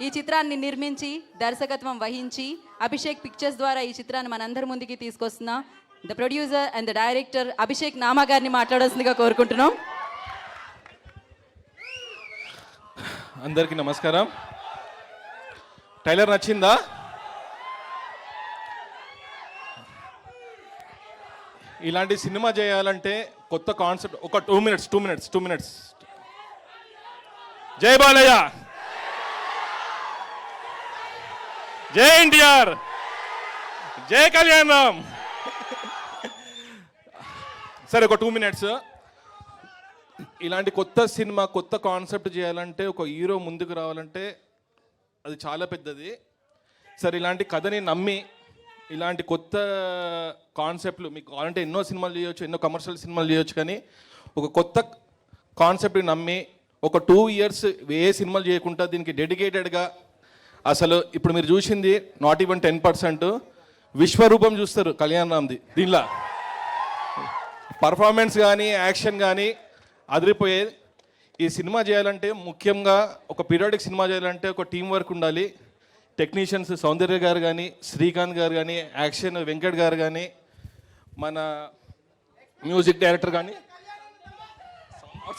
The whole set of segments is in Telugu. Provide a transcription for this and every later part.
ఈ చిత్రాన్ని నిర్మించి దర్శకత్వం వహించి అభిషేక్ పిక్చర్స్ ద్వారా ఈ చిత్రాన్ని మనందరి ముందుకి తీసుకొస్తున్న the producer and the director Abhishek Nama గారిని మాట్లాడాల్సిందిగా కోరుకుంటున్నాం. అందరికీ నమస్కారం. ట్రైలర్ నచ్చిందా? ఇలాంటి సినిమా చేయాలంటే కొత్త కాన్సెప్ట్. ఒక 2 మినిట్స్. జై బాలయ్య, జై ఎన్టీఆర్, జై కళ్యాణం. సరే, ఒక 2 మినిట్స్. ఇలాంటి కొత్త సినిమా, కొత్త కాన్సెప్ట్ చేయాలంటే, ఒక హీరో ముందుకు రావాలంటే అది చాలా పెద్దది. సరే, ఇలాంటి కథని నమ్మి ఇలాంటి కొత్త కాన్సెప్ట్లు మీకు కావాలంటే ఎన్నో సినిమాలు చేయొచ్చు, ఎన్నో కమర్షియల్ సినిమాలు చేయొచ్చు, కానీ ఒక కొత్త కాన్సెప్ట్ని నమ్మి ఒక 2 ఇయర్స్ ఏ సినిమాలు చేయకుండా దీనికి డెడికేటెడ్గా, అసలు ఇప్పుడు మీరు చూసింది నాట్ ఈవెన్ 10% విశ్వరూపం చూస్తారు కళ్యాణ్ రామ్ది. దీనిలో పర్ఫార్మెన్స్ కానీ యాక్షన్ కానీ అదిరిపోయేది. ఈ సినిమా చేయాలంటే ముఖ్యంగా ఒక పీరియాడిక్ సినిమా చేయాలంటే ఒక టీం వర్క్ ఉండాలి. టెక్నీషియన్స్ సౌందర్య గారు కానీ, శ్రీకాంత్ గారు కానీ, యాక్షన్ వెంకట్ గారు కానీ, మన మ్యూజిక్ డైరెక్టర్ కానీ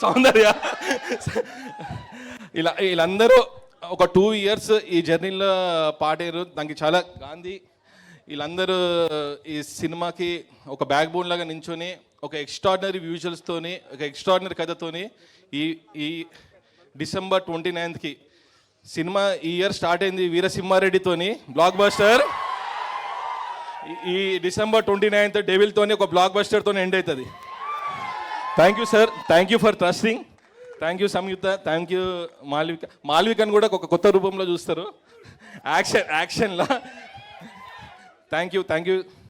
సౌందర్య, వీళ్ళందరూ ఒక 2 ఇయర్స్ ఈ జర్నీలో పాడారు. దానికి చాలా గాంధీ వీళ్ళందరూ ఈ సినిమాకి ఒక బ్యాక్ బోన్ లాగా నించొని ఒక ఎక్స్ట్రాడినరీ విజువల్స్తోని, ఒక ఎక్స్ట్రాడినరీ కథతోని ఈ డిసెంబర్ 29కి సినిమా ఈ ఇయర్ స్టార్ట్ అయింది వీరసింహారెడ్డితోని బ్లాక్ బస్టర్. ఈ డిసెంబర్ 29th డెవిల్తోని ఒక బ్లాక్ బస్టర్తో ఎండ్ అవుతుంది. Thank you sir, thank you for trusting. Thank you Samyuktha, thank you మాల్వికని కూడా ఒక కొత్త రూపంలో చూస్తారు యాక్షన్లా. Thank you.